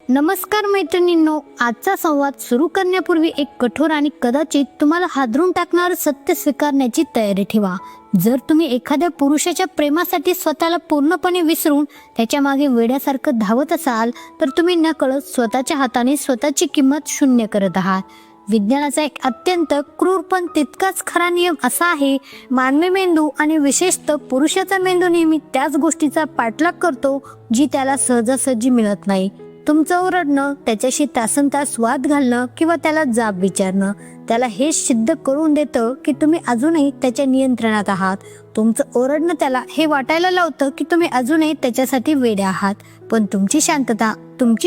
नमस्कार मैत्रिणींनो, आजचा संवाद सुरू करण्यापूर्वी एक कठोर आणि कदाचित तुम्हाला हादरून टाकणारं सत्य स्वीकारण्याची तयारी ठेवा. जर तुम्ही एखाद्या पुरुषाच्या प्रेमासाठी स्वतःला पूर्णपणे विसरून त्याच्या मागे वेड्यासारखं धावत असाल तर तुम्ही नकळत स्वतःच्या हाताने स्वतःची किंमत शून्य करत आहात. विज्ञानाचा एक अत्यंत क्रूर पण तितकाच खरा नियम असा आहे, मानवी मेंदू आणि विशेषतः पुरुषाचा मेंदू नेहमी त्याच गोष्टीचा पाठलाग करतो जी त्याला सहजासहजी मिळत नाही. तुमचं ओरडणं, त्याच्याशी तासनतास वाद घालणं किंवा त्याला जाब विचारणं त्याला हे सिद्ध करून देतं की तुम्ही अजूनही त्याच्या नियंत्रणात आहात. तुमचं ओरडणं त्याला हे वाटायला लावतं की तुम्ही अजूनही त्याच्यासाठी वेडे आहात. पण तुमची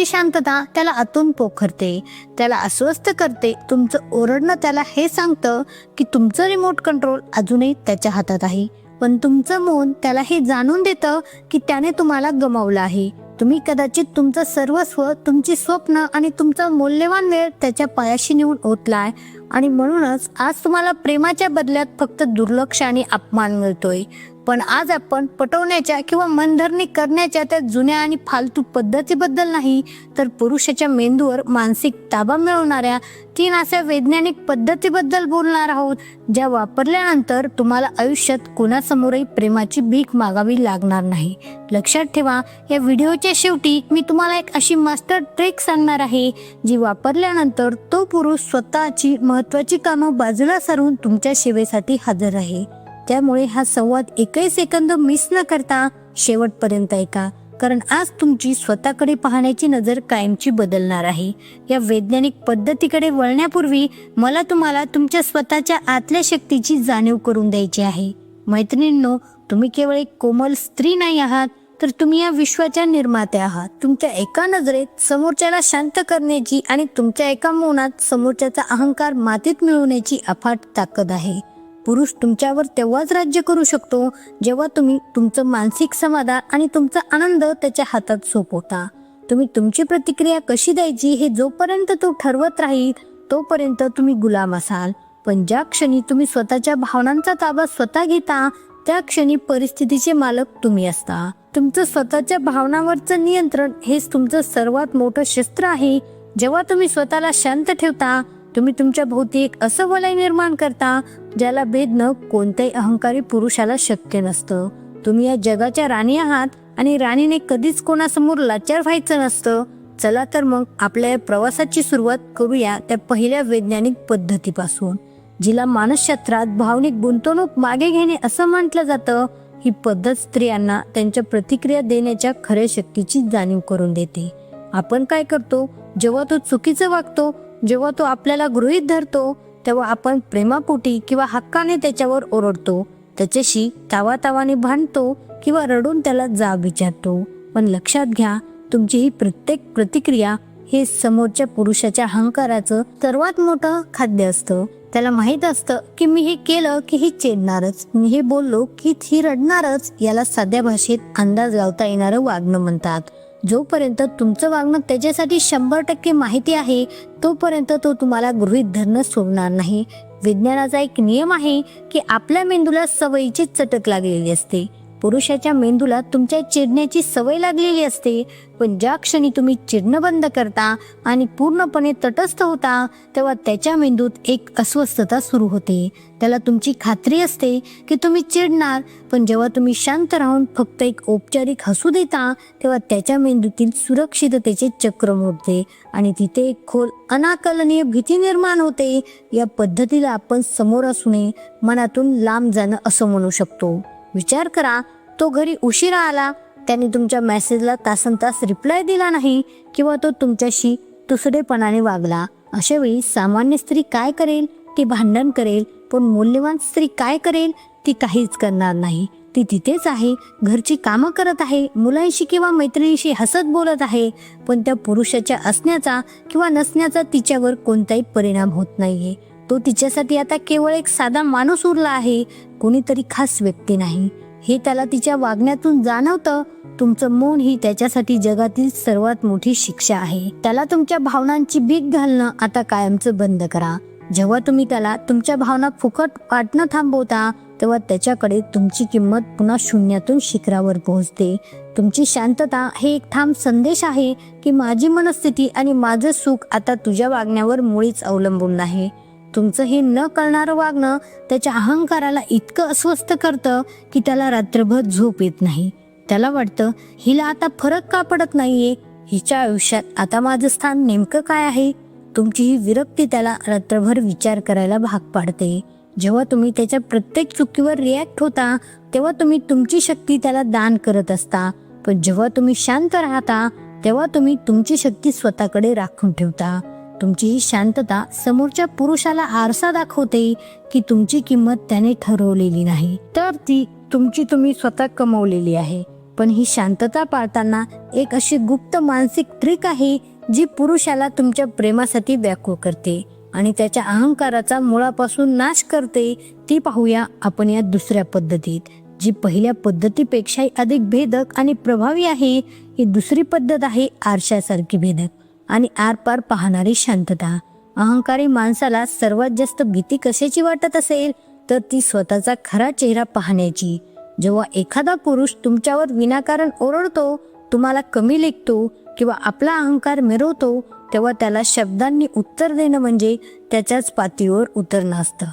शांतता त्याला आतून पोखरते, त्याला अस्वस्थ करते. तुमचं ओरडणं त्याला हे सांगतं की तुमचं रिमोट कंट्रोल अजूनही त्याच्या हातात आहे. पण तुमचं मौन त्याला हे जाणून देतं की त्याने तुम्हाला गमावलं आहे. तुम्ही कदाचित तुमचं सर्वस्व, तुमची स्वप्न आणि तुमचा मौल्यवान वेळ त्याच्या पायाशी नेऊन ओतलाय आणि म्हणूनच आज तुम्हाला प्रेमाच्या बदल्यात फक्त दुर्लक्ष आणि अपमान मिळतोय. पण आज आपण पटवण्याच्या किंवा मनधरणी करण्याच्या त्या जुन्या आणि फालतू पद्धतीबद्दल नाही, तर पुरुषाच्या मेंदूवर मानसिक ताबा मिळवणाऱ्या 3 अशा वैज्ञानिक पद्धतीबद्दल बोलणार आहोत, ज्या वापरल्यानंतर तुम्हाला आयुष्यात कुणासमोरही प्रेमाची भीक मागावी लागणार नाही. लक्षात ठेवा, या व्हिडिओच्या शेवटी मी तुम्हाला एक अशी मास्टर ट्रिक सांगणार आहे जी वापरल्यानंतर तो पुरुष स्वतःची महत्त्वाची कामं बाजूला सारून तुमच्या सेवेसाठी हजर आहे. त्यामुळे हा संवाद एकही सेकंद मिस न करता शेवटपर्यंत ऐका, कारण आज तुमची स्वतःकडे पाहण्याची नजर कायमची बदलणार आहे. या वैज्ञानिक पद्धतीकडे वळण्यापूर्वी मला तुम्हाला तुमच्या स्वतःच्या आतल्या शक्तीची जाणीव करून द्यायची आहे. मैत्रिणींनो, तुम्ही केवळ एक कोमल स्त्री नाही आहात, तर तुम्ही या विश्वाच्या निर्मात्या आहात. तुमच्या एका नजरेत समोरच्याला शांत करण्याची आणि तुमच्या एका मौनात समोरच्याचा अहंकार मातीत मिळवण्याची अफाट ताकद आहे. पुरुष तुमच्यावर तेव्हाच राज्य करू शकतो जेव्हा तुम्ही तुमचं मानसिक समाधान आणि तुमचा आनंद त्याच्या हातात सोपवता. तुम्ही तुमची प्रतिक्रिया कशी द्यायची हे जोपर्यंत तो ठरवत राहील तोपर्यंत तुम्ही गुलाम असाल. पण ज्या क्षणी तुम्ही स्वतःच्या भावनांचा ताबा स्वतः घेता त्या क्षणी परिस्थितीचे मालक तुम्ही असता. तुमचं स्वतःच्या भावनांवरचं नियंत्रण हेच तुमचं सर्वात मोठं शस्त्र आहे. जेव्हा तुम्ही स्वतःला शांत ठेवता तुम्ही तुमच्या भोवती एक असं वलय निर्माण करता ज्याला भेदणं कोणत्याही अहंकारी पुरुषाला शक्य नसतं. तुम्ही या जगाच्या राणी आहात आणि राणीने कधीच कोणासमोर लाचार व्हायचं नसतं. चला तर मग आपल्या या प्रवासाची सुरुवात करूया त्या पहिल्या वैज्ञानिक पद्धतीपासून, जिला मानसशास्त्रात भावनिक गुंतवणूक मागे घेणे असं म्हटलं जातं. ही पद्धत स्त्रियांना त्यांच्या प्रतिक्रिया देण्याच्या खऱ्या शक्तीची जाणीव करून देते. आपण काय करतो जेव्हा तो चुकीचं वागतो, जेव्हा तो आपल्याला गृहीत धरतो, तेव्हा आपण प्रेमापोटी किंवा हक्काने त्याच्यावर ओरडतो, त्याच्याशी तावातावाने भांडतो किंवा रडून त्याला जाब विचारतो. पण लक्षात घ्या, तुमची ही प्रत्येक प्रतिक्रिया हे समोरच्या पुरुषाच्या अहंकाराचं सर्वात मोठं खाद्य असतं. त्याला माहीत असतं की मी हे केलं की ही चिडणारच, मी हे बोललो की ही रडणारच. याला साध्या भाषेत अंदाज लावता येणारं वागणं म्हणतात. जोपर्यंत तुमचं वागणं त्याच्यासाठी 100% माहिती आहे तोपर्यंत तो तुम्हाला गृहीत धरणं सोडणार नाही. विज्ञानाचा एक नियम आहे की आपल्या मेंदूला सवयीची चटक लागलेली असते. पुरुषाच्या मेंदूला तुमच्या चिडण्याची सवय लागलेली असते. पण ज्या क्षणी तुम्ही चिडणं बंद करता आणि पूर्णपणे तटस्थ होता तेव्हा त्याच्या मेंदूत एक अस्वस्थता सुरू होते. त्याला तुमची खात्री असते की तुम्ही चिडणार, पण जेव्हा तुम्ही शांत राहून फक्त एक औपचारिक हसू देता तेव्हा त्याच्या मेंदूतील सुरक्षिततेचे चक्र मोडते आणि तिथे एक खोल अनाकलनीय भीती निर्माण होते. या पद्धतीला आपण समोर असूनही मनातून लांब जाणं असं म्हणू शकतो. विचार करा, तो घरी उशिरा आला, त्याने तुमच्या मेसेजला तासनतास रिप्लाय दिला नाही किंवा तो तुमच्याशी तुसडेपणाने वागला. अशा वेळी सामान्य स्त्री काय करेल? ती भांडण करेल. पण मौल्यवान स्त्री काय करेल? ती काहीच करणार नाही. ती तिथेच आहे, घरची कामं करत आहे, मुलांशी किंवा मैत्रिणीशी हसत बोलत आहे. पण त्या पुरुषाच्या असण्याचा किंवा नसण्याचा तिच्यावर कोणताही परिणाम होत नाहीये. तो तिच्यासाठी आता केवळ एक साधा माणूस उरला आहे, कोणीतरी खास व्यक्ती नाही. हे त्याला तिच्या वागण्यातून जाणवतं. तुमचं मौन ही त्याच्यासाठी जगातील सर्वात मोठी शिक्षा आहे. त्याला तुमच्या भावनांची भीक घालणं आता कायमचं बंद करा. जेव्हा तुम्ही त्याला तुमच्या भावना फुकट वाटणं थांबवता तेव्हा त्याच्याकडे तुमची किंमत पुन्हा शून्यातून शिखरावर पोहोचते. तुमची शांतता हे एक ठाम संदेश आहे की माझी मनस्थिती आणि माझं सुख आता तुझ्या वागण्यावर मुळीच अवलंबून नाही. तुमचं हे न कळणारं वागणं त्याच्या अहंकाराला इतकं अस्वस्थ करतं की त्याला रात्रभर झोप येत नाही. त्याला वाटतं हिला आता फरक का पडत नाहीये, हिच्या आयुष्यात आता माझं स्थान नेमकं काय आहे. तुमची ही विरक्ती त्याला रात्रभर विचार करायला भाग पाडते. जेव्हा तुम्ही त्याच्या प्रत्येक चुकीवर रिॲक्ट होता तेव्हा तुम्ही तुमची शक्ती त्याला दान करत असता, पण जेव्हा तुम्ही शांत राहता तेव्हा तुम्ही तुमची शक्ती स्वतःकडे राखून ठेवता. तुमची ही शांतता समोरच्या पुरुषाला आरसा दाखवते की तुमची किंमत त्याने ठरवलेली नाही, तर ती तुमची तुम्ही स्वतः कमवलेली आहे. पण ही शांतता पाळताना एक अशी गुप्त मानसिक ट्रिक आहे जी पुरुषाला तुमच्या प्रेमासाठी व्याकुळ करते आणि त्याच्या अहंकाराचा मुळापासून नाश करते. ती पाहूया आपण या दुसऱ्या पद्धतीत, जी पहिल्या पद्धतीपेक्षाही अधिक भेदक आणि प्रभावी आहे. ही दुसरी पद्धत आहे आरशासारखी भेदक आणि आरपार पाहणारी शांतता. अहंकारी माणसाला सर्वात जास्त भीती कशाची वाटत असेल तर ती स्वतःचा खरा चेहरा पाहण्याची. जेव्हा एखादा पुरुष तुमच्यावर विनाकारण ओरडतो, तुम्हाला कमी लेखतो किंवा आपला अहंकार मिरवतो तेव्हा त्याला शब्दांनी उत्तर देणं म्हणजे त्याच्याच पातळीवर उतरणं असतं.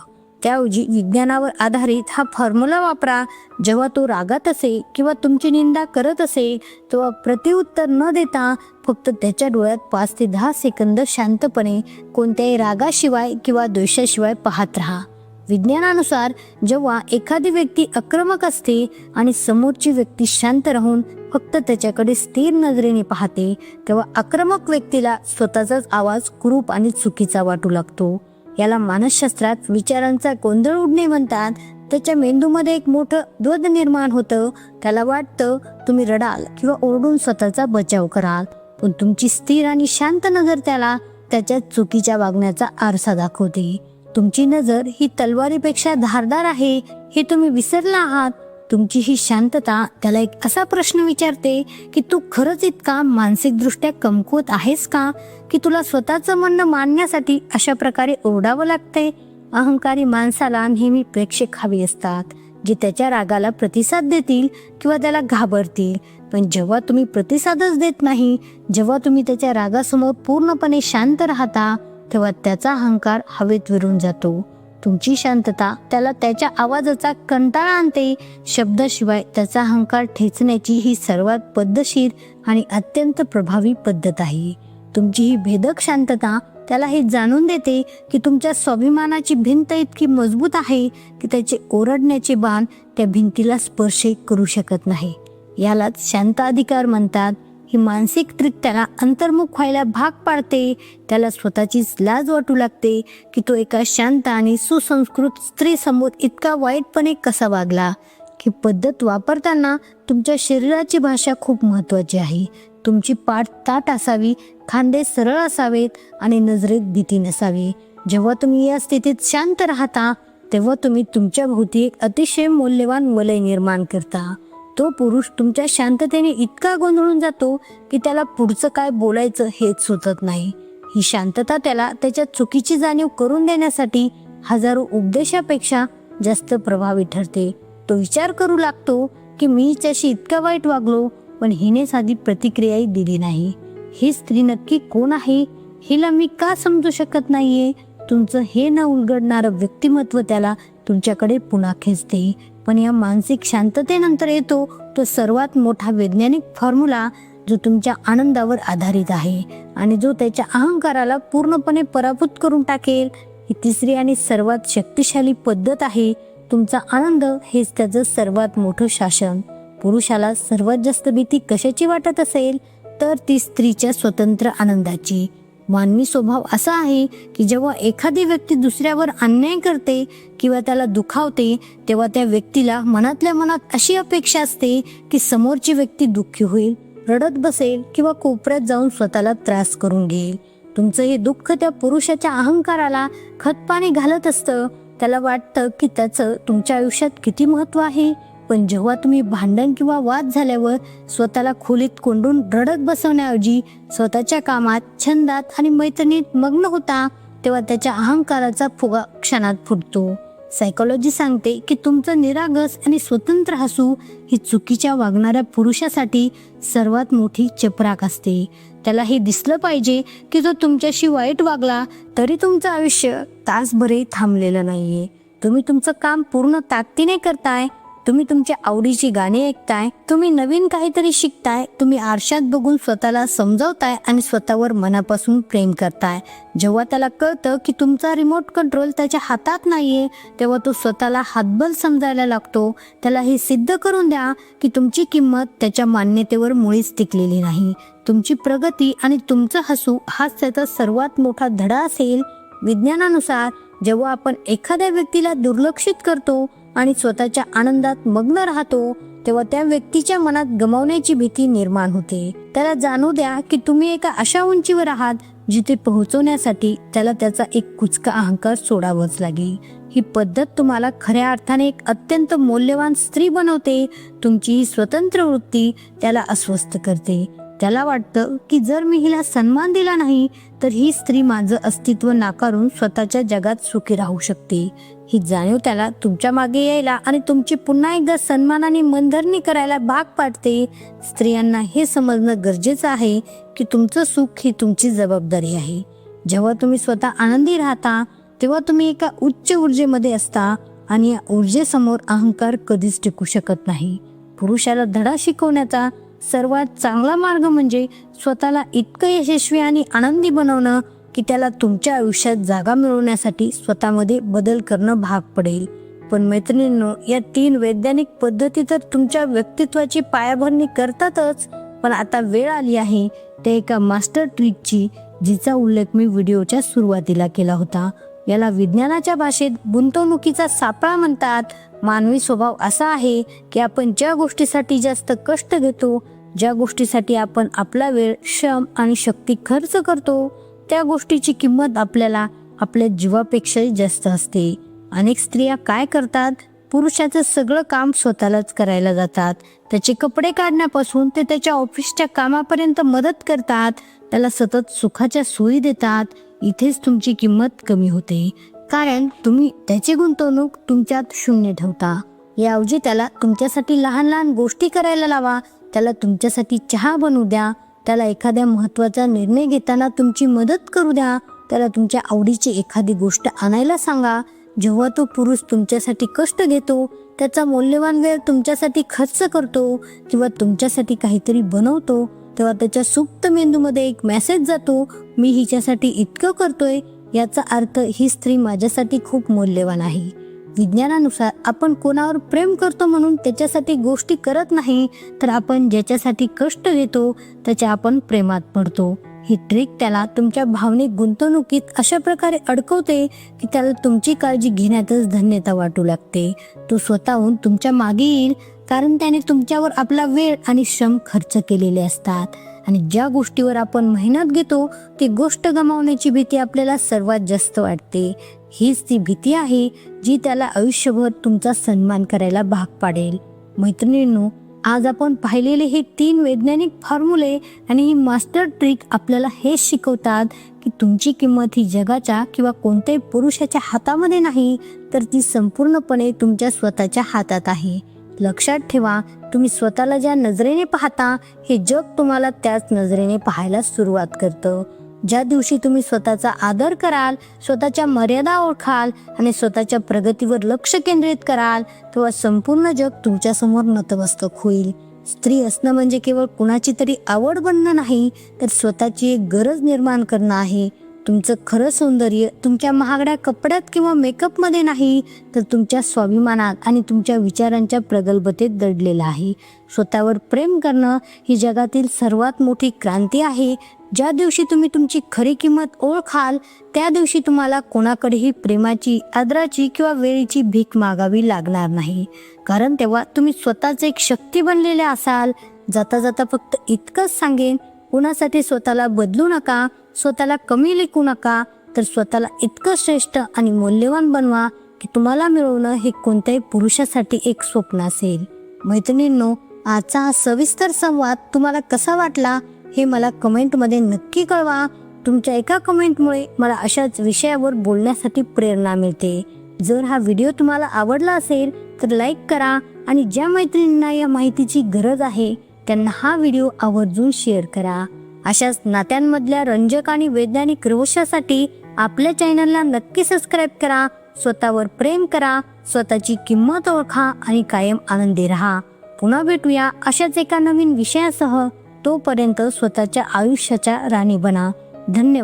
त्याऐवजी विज्ञानावर आधारित हा फॉर्म्युला वापरा. जेव्हा तो रागात असे किंवा तुमची निंदा करत असे तेव्हा प्रत्युत्तर न देता फक्त त्याच्या डोळ्यात 5 ते 10 सेकंद शांतपणे कोणत्याही रागाशिवाय किंवा द्वेषाशिवाय पाहत राहा. विज्ञानानुसार जेव्हा एखादी व्यक्ती आक्रमक असते आणि समोरची व्यक्ती शांत राहून फक्त त्याच्याकडे स्थिर नजरेने पाहते तेव्हा आक्रमक व्यक्तीला स्वतःचाच आवाज कुरूप आणि चुकीचा वाटू लागतो. याला मानसशास्त्रात विचारांचा गोंधळ उडणे म्हणतात. त्याच्या मेंदूमध्ये एक मोठं द्वंद्व निर्माण होतं. त्याला वाटतं तुम्ही रडाल किंवा ओरडून स्वतःचा बचाव कराल, पण तुमची स्थिर आणि शांत नजर त्याला त्याच्या चुकीच्या वागण्याचा आरसा दाखवते. तुमची नजर ही तलवारीपेक्षा धारदार आहे हे तुम्ही विसरला आहात. तुमची ही शांतता त्याला एक असा प्रश्न विचारते की तू खरंच इतका मानसिकदृष्ट्या कमकुवत आहेस का की तुला स्वतःचं म्हणणं मांडण्यासाठी अशा प्रकारे ओरडावं लागतंय. अहंकारी माणसाला नेहमी प्रेक्षक हवे असतात, जे त्याच्या रागाला प्रतिसाद देतील किंवा त्याला घाबरतील. पण जेव्हा तुम्ही प्रतिसादच देत नाही, जेव्हा तुम्ही त्याच्या रागासमोर पूर्णपणे शांत राहता तेव्हा त्याचा अहंकार हवेत विरून जातो. तुमची शांतता त्याला त्याच्या आवाजाचा कंटाळा आणते. शब्दाशिवाय त्याचा अहंकार ठेचण्याची ही सर्वात पद्धतशीर आणि अत्यंत प्रभावी पद्धत आहे. तुमची ही भेदक शांतता त्याला हे जाणून देते की तुमच्या स्वाभिमानाची भिंत इतकी मजबूत आहे की त्याचे ओरडण्याचे बाण त्या भिंतीला स्पर्श करू शकत नाही. यालाच शांत अधिकार म्हणतात. ही मानसिक ट्रिक त्याला अंतर्मुख व्हायला भाग पाडते. त्याला स्वतःचीच लाज वाटू लागते की तो एका शांत आणि सुसंस्कृत स्त्री समोर इतका वाईटपणे कसा वागला. ही पद्धत वापरताना तुमच्या शरीराची भाषा खूप महत्त्वाची आहे. तुमची पाठ ताठ असावी, खांदे सरळ असावेत आणि नजरेत भीती नसावी. जेव्हा तुम्ही या स्थितीत शांत राहता तेव्हा तुम्ही तुमच्या भोवती एक अतिशय मौल्यवान वलय निर्माण करता. तो पुरुष तुमच्या शांततेने इतका गोंधळून जातो की त्याला पुढचं काय बोलायचं हेच सुचत नाही. ही शांतता त्याला त्याच्या चुकीची जाणीव करून देण्यासाठी हजारो उपदेशापेक्षा जास्त प्रभावी ठरते. तो विचार करू लागतो की मी हिच्याशी इतका वाईट वागलो पण हिने साधी प्रतिक्रियाही दिली नाही. ही स्त्री नक्की कोण आहे, हिला मी का समजू शकत नाहीये. तुमचं हे न उलगडणारं व्यक्तिमत्व त्याला तुमच्याकडे पुन्हा खेचते. पण या मानसिक शांततेनंतर येतो तो सर्वात मोठा वैज्ञानिक फॉर्म्युला जो तुमच्या आनंदावर आधारित आहे आणि जो त्याच्या अहंकाराला पूर्णपणे पराभूत करून टाकेल. ही तिसरी आणि सर्वात शक्तिशाली पद्धत आहे. तुमचा आनंद हेच त्याचं सर्वात मोठं शासन. पुरुषाला सर्वात जास्त भीती कशाची वाटत असेल तर ती स्त्रीच्या स्वतंत्र आनंदाची. मानवी स्वभाव असा आहे की जेव्हा एखादी व्यक्ती दुसऱ्यावर अन्याय करते किंवा त्याला दुखावते तेव्हा त्या व्यक्तीला मनातल्या मनात अशी अपेक्षा असते की समोरची व्यक्ती दुःखी होईल, रडत बसेल किंवा कोपऱ्यात जाऊन स्वतःला त्रास करून घेईल. तुमचं हे दुःख त्या पुरुषाच्या अहंकाराला खतपाणी घालत असतं. त्याला वाटतं की त्याचं तुमच्या आयुष्यात किती महत्त्व आहे. पण जेव्हा तुम्ही भांडण किंवा वाद झाल्यावर स्वतःला खोलीत कोंडून रडत बसवण्याऐवजी स्वतःच्या कामात, छंदात आणि मैत्रिणीत मग्न होता तेव्हा त्याच्या अहंकाराचा फुगा क्षणात फुटतो. सायकोलॉजी सांगते की तुमचं निरागस आणि स्वतंत्र हसू ही चुकीच्या वागणाऱ्या पुरुषासाठी सर्वात मोठी चपराक असते. त्याला हे दिसलं पाहिजे की जो तुमच्याशी वाईट वागला तरी तुमचं आयुष्य तासभरही थांबलेलं नाहीये. तुम्ही तुमचं काम पूर्ण ताकदीने करताय, तुम्ही तुमच्या आवडीची गाणी ऐकताय, तुम्ही नवीन काहीतरी शिकताय, तुम्ही आरशात बघून स्वतःला समजावताय आणि स्वतःवर मनापासून प्रेम करताय. जेव्हा त्याला कळतं की तुमचा रिमोट कंट्रोल त्याच्या हातात नाहीये, तेव्हा तो स्वतःला हातबल समजायला लागतो. त्याला हे सिद्ध करून द्या की तुमची किंमत त्याच्या मान्यतेवर मुळीच टिकलेली नाही. तुमची प्रगती आणि तुमचं हसू हाच त्याचा सर्वात मोठा धडा असेल. विज्ञानानुसार जेव्हा आपण एखाद्या व्यक्तीला दुर्लक्षित करतो आणि स्वतःच्या आनंदात मग्न राहतो, तेव्हा त्या व्यक्तीच्या मनात गमावण्याची भीती निर्माण होते. त्याला जाणू द्या की तुम्ही एका अशा उंचीवर आहात जिथे पोहोचवण्यासाठी त्याला त्याचा एक कुचका अहंकार सोडावाच लागेल. ही पद्धत तुम्हाला खऱ्या अर्थाने एक अत्यंत मौल्यवान स्त्री बनवते. तुमची ही स्वतंत्र वृत्ती त्याला अस्वस्थ करते. त्याला वाटतं की जर मी हिला सन्मान दिला नाही तर ही स्त्री माझं अस्तित्व नाकारून स्वतःच्या जगात सुखी राहू शकते. ही जाणीव त्याला तुमच्या मागे यायला आणि तुमची पुन्हा एकदा सन्मानाने मनधरणी करायला भाग पाडते. स्त्रियांना हे समजणं गरजेचं आहे की तुमचं सुख ही तुमची जबाबदारी आहे. जेव्हा तुम्ही स्वतः आनंदी राहता तेव्हा तुम्ही एका उच्च ऊर्जेमध्ये असता आणि या ऊर्जेसमोर अहंकार कधीच टिकू शकत नाही. पुरुषाला धडा शिकवण्याचा सर्वात चांगला मार्ग म्हणजे स्वतःला इतकं यशस्वी आणि आनंदी बनवणं की त्याला तुमच्या आयुष्यात जागा मिळवण्यासाठी स्वतःमध्ये बदल करणं भाग पडेल. पण मैत्रिणींनो, या 3 वैज्ञानिक पद्धती तर तुमच्या व्यक्तित्वाची पायाभरणी करतातच, पण आता वेळ आली आहे त्या एका मास्टर ट्रिकची, जिचा उल्लेख मी व्हिडिओच्या सुरुवातीला केला होता. याला विज्ञानाच्या भाषेत गुंतवणुकीचा सापळा म्हणतात. मानवी स्वभाव असा आहे की आपण ज्या गोष्टीसाठी जास्त कष्ट घेतो, ज्या गोष्टीसाठी आपण आपला वेळ, श्रम आणि शक्ती खर्च करतो, त्या गोष्टीची किंमत आपल्याला आपल्या जीवापेक्षाही जास्त असते. अनेक स्त्रिया काय करतात, पुरुषाचं सगळं काम स्वतःलाच करायला जातात. त्याचे कपडे काढण्यापासून ते त्याच्या ऑफिसच्या कामापर्यंत मदत करतात. त्याला सतत सुखाच्या सोयी देतात. इथेच तुमची किंमत कमी होते, कारण तुम्ही त्याची गुंतवणूक तुमच्यात शून्य ठेवता. याऐवजी त्याला तुमच्यासाठी लहान लहान गोष्टी करायला लावा. त्याला तुमच्यासाठी चहा बनवू द्या. त्याला एखाद्या महत्त्वाचा निर्णय घेताना तुमची मदत करू द्या. त्याला तुमच्या आवडीची एखादी गोष्ट आणायला सांगा. जेव्हा तो पुरुष तुमच्यासाठी कष्ट घेतो, त्याचा मौल्यवान वेळ तुमच्यासाठी खर्च करतो किंवा तुमच्यासाठी काहीतरी बनवतो, तेव्हा त्याच्या सुप्त मेंदूमध्ये एक मेसेज जातो, मी हिच्यासाठी इतकं करतोय, याचा अर्थ ही स्त्री माझ्यासाठी खूप मौल्यवान आहे. विज्ञानानुसार आपण कोणावर प्रेम करतो म्हणून त्याच्यासाठी गोष्टी करत नाही, तर आपण ज्याच्यासाठी कष्ट घेतो त्याच्या आपण प्रेमात पडतो. ही ट्रिक त्याला तुमच्या भावनिक गुंतवणुकीत अशा प्रकारे अडकवते की त्याला तुमची काळजी घेण्यातच धन्यता वाटू लागते. तो स्वतःहून तुमच्या मागे येईल, कारण त्याने तुमच्यावर आपला वेळ आणि श्रम खर्च केलेले असतात. आणि ज्या गोष्टीवर आपण मेहनत घेतो ती गोष्ट गमावण्याची भीती आपल्याला सर्वात जास्त वाटते. हीच ती भीती आहे जी त्याला आयुष्यभर तुमचा सन्मान करायला भाग पाडेल. मैत्रिणींनो, आज आपण पाहिलेले हे 3 वैज्ञानिक फॉर्म्युले आणि ही मास्टर ट्रिक आपल्याला हेच शिकवतात की तुमची किंमत ही जगाच्या किंवा कोणत्याही पुरुषाच्या हातामध्ये नाही, तर ती संपूर्णपणे तुमच्या स्वतःच्या हातात आहे. लक्षात ठेवा, तुम्ही स्वतःला ज्या नजरेने पाहता, हे जग तुम्हाला त्याच नजरेने पाहायला सुरुवात करतं. ज्या दिवशी तुम्ही स्वतःचा आदर कराल, स्वतःच्या मर्यादा ओळखाल आणि स्वतःच्या प्रगतीवर लक्ष केंद्रित कराल, तेव्हा संपूर्ण जग तुमच्यासमोर नतमस्तक होईल. स्त्री असणं म्हणजे केवळ कुणाची तरी आवड बनणं नाही, तर स्वतःची एक गरज निर्माण करणं आहे. तुमचं खरं सौंदर्य तुमच्या महागड्या कपड्यात किंवा मेकअपमध्ये नाही, तर तुमच्या स्वाभिमानात आणि तुमच्या विचारांच्या प्रगल्भतेत दडलेलं आहे. स्वतःवर प्रेम करणं ही जगातील सर्वात मोठी क्रांती आहे. ज्या दिवशी तुम्ही तुमची खरी किंमत ओळखाल, त्या दिवशी तुम्हाला कोणाकडेही प्रेमाची, आदराची किंवा वेळेची भीक मागावी लागणार नाही, कारण तेव्हा तुम्ही स्वतःच एक शक्ती बनलेले असाल. जाता जाता फक्त इतकंच सांगेन, कुणासाठी स्वतःला बदलू नका, स्वतःला कमी लेखू नका, तर स्वतःला इतकं श्रेष्ठ आणि मौल्यवान बनवा की तुम्हाला मिळवणं हे कोणत्याही पुरुषासाठी एक स्वप्न असेल. मैत्रिणींनो, आजचा हा सविस्तर संवाद तुम्हाला कसा वाटला हे मला कमेंटमध्ये नक्की कळवा. तुमच्या एका कमेंटमुळे मला अशाच विषयावर बोलण्यासाठी प्रेरणा मिळते. जर हा व्हिडिओ तुम्हाला आवडला असेल तर लाईक करा आणि ज्या मैत्रिणींना या माहितीची गरज आहे त्यांना हा व्हिडिओ आवर्जून शेअर करा. अशाच नात्यांमधल्या रंजक आणि वैज्ञानिक रहस्यासाठी आपल्या चॅनलला नक्की सबस्क्राईब करा. स्वतःवर प्रेम करा, स्वतःची किंमत ओळखा आणि कायम आनंदी राहा. पुन्हा भेटूया अशाच एका नवीन विषयासह. तोपर्यंत स्वतःच्या आयुष्याच्या राणी बना. धन्यवाद.